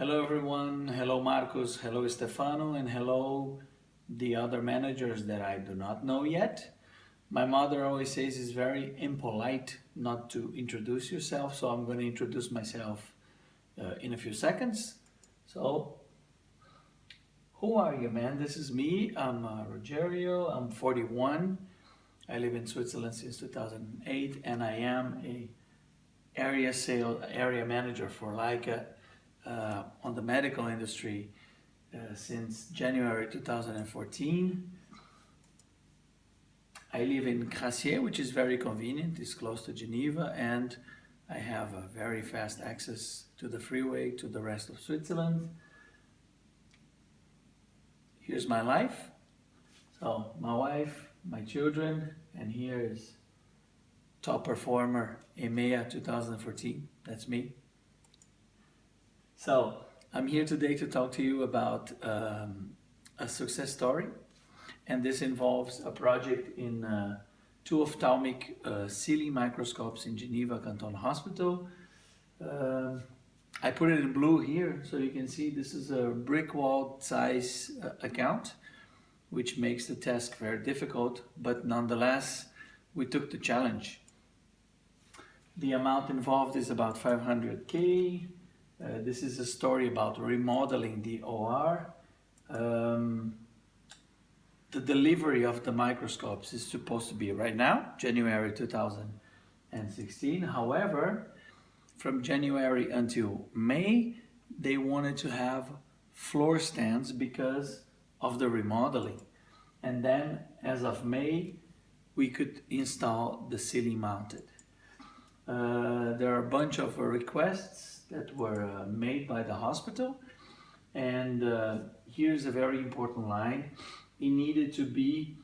Hello everyone, hello Marcos, hello Stefano, and hello the other managers that I do not know yet. My mother always says it's very impolite not to introduce yourself, so I'm going to introduce myself in a few seconds. So, who are you, man? This is me. I'm Rogerio. I'm 41. I live in Switzerland since 2008, and I am a area manager for Leica on the medical industry since January 2014. I live in Crassier, which is very convenient. It's close to Geneva, and I have a very fast access to the freeway to the rest of Switzerland. Here's my life. So my wife, my children, and here is top performer EMEA 2014. That's me. So I'm here today to talk to you about a success story, and this involves a project in two ophthalmic ceiling microscopes in Geneva Canton Hospital. I put it in blue here so you can see this is a brick wall size account, which makes the task very difficult, but nonetheless we took the challenge. The amount involved is about 500K. This is a story about remodeling the OR. The delivery of the microscopes is supposed to be right now, January 2016. However, from January until May, they wanted to have floor stands because of the remodeling. And then, as of May, we could install the ceiling mounted. There are a bunch of requests that were made by the hospital, and here's a very important line. It needed to be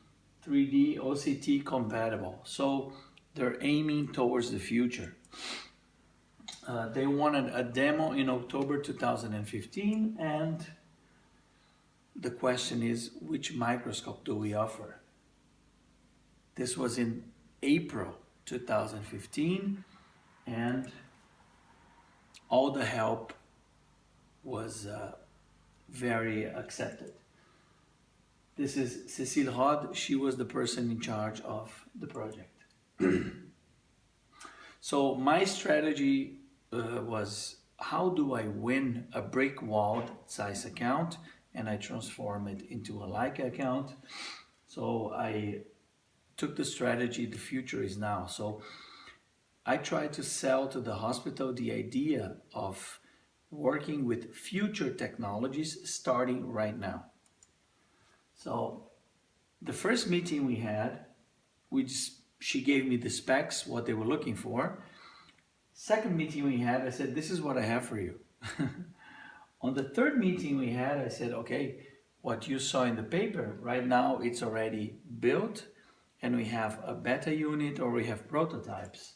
3D OCT compatible, so they're aiming towards the future. They wanted a demo in October 2015, and the question is, which microscope do we offer? This was in April 2015, and all the help was very accepted. This is Cécile Rod. She was the person in charge of the project. So my strategy was, how do I win a brick walled size account and I transform it into a Leica account? So I took the strategy, the future is now. So I tried to sell to the hospital the idea of working with future technologies starting right now. So the first meeting we had, she gave me the specs, what they were looking for. Second meeting we had, I said, this is what I have for you. On the third meeting we had, I said, okay, what you saw in the paper, right now it's already built and we have a beta unit or we have prototypes.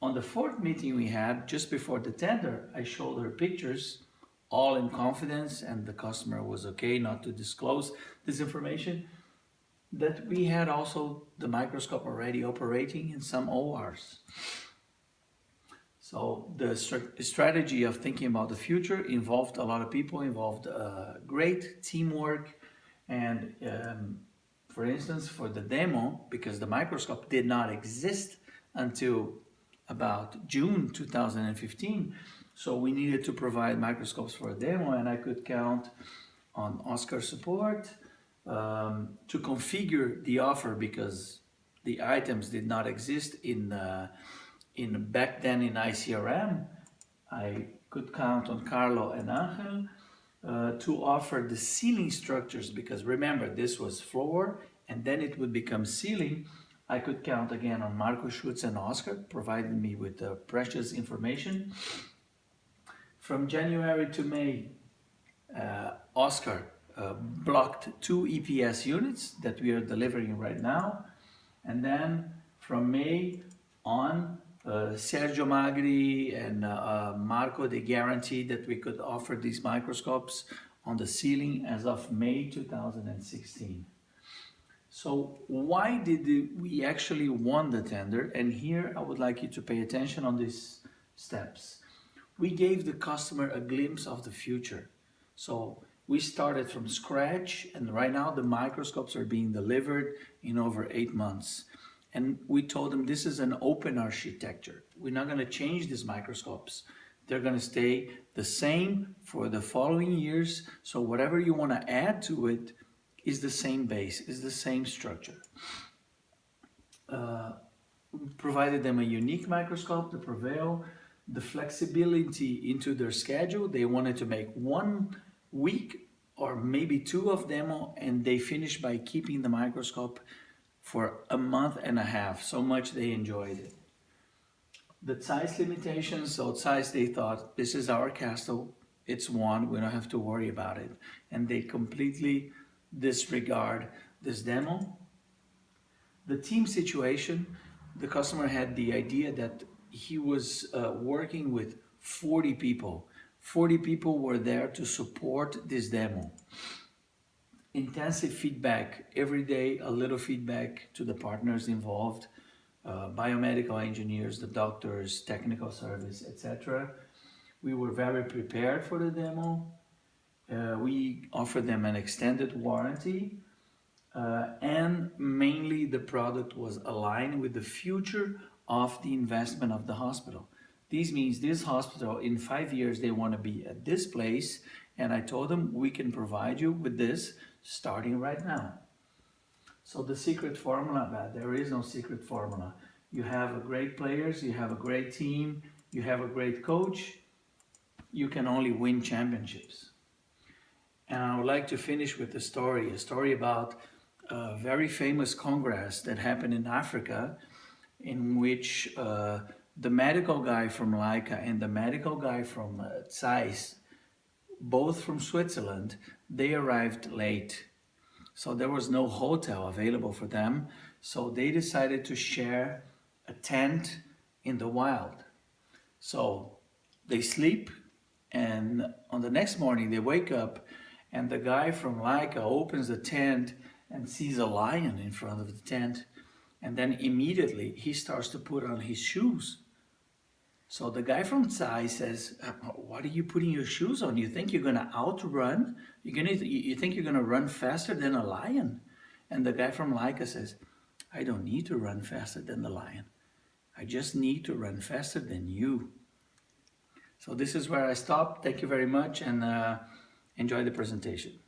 On the fourth meeting we had, just before the tender, I showed her pictures, all in confidence, and the customer was okay not to disclose this information, that we had also the microscope already operating in some ORs. So the strategy of thinking about the future involved a lot of people, involved great teamwork, and for instance, for the demo, because the microscope did not exist until about June 2015, so we needed to provide microscopes for a demo, and I could count on Oscar support to configure the offer, because the items did not exist in back then in ICRM. I could count on Carlo and Angel to offer the ceiling structures, because remember, this was floor and then it would become ceiling. I could count again on Marco Schutz and Oscar, providing me with precious information. From January to May, Oscar blocked 2 EPS units that we are delivering right now. And then from May on, Sergio Magri and Marco, they guaranteed that we could offer these microscopes on the ceiling as of May 2016. So why did we actually won the tender? And here I would like you to pay attention on these steps. We gave the customer a glimpse of the future. So we started from scratch, and right now the microscopes are being delivered in over 8 months. And we told them this is an open architecture. We're not going to change these microscopes. They're going to stay the same for the following years. So whatever you want to add to it is the same base, is the same structure. Provided them a unique microscope, the Prevail, the flexibility into their schedule. They wanted to make 1 week or maybe two of demo, and they finished by keeping the microscope for a month and a half. So much they enjoyed it. The size limitations, so size, they thought, this is our castle, it's one, we don't have to worry about it. And they completely disregard this demo. The team situation, the customer had the idea that he was working with 40 people. 40 people were there to support this demo. Intensive feedback, every day a little feedback to the partners involved, biomedical engineers, the doctors, technical service, etc. We were very prepared for the demo. We offered them an extended warranty, and mainly the product was aligned with the future of the investment of the hospital. This means this hospital in 5 years they want to be at this place, and I told them we can provide you with this starting right now. So the secret formula, there is no secret formula. You have a great players, you have a great team, you have a great coach, you can only win championships. And I would like to finish with a story about a very famous congress that happened in Africa, in which the medical guy from Leica and the medical guy from Zeiss, both from Switzerland, they arrived late. So there was no hotel available for them. So they decided to share a tent in the wild. So they sleep, and on the next morning they wake up, and the guy from Leica opens the tent and sees a lion in front of the tent. And then immediately he starts to put on his shoes. So the guy from Tsai says, "What are you putting your shoes on? You think you're gonna outrun? You think you're gonna run faster than a lion?" And the guy from Leica says, "I don't need to run faster than the lion. I just need to run faster than you." So this is where I stop. Thank you very much, and enjoy the presentation.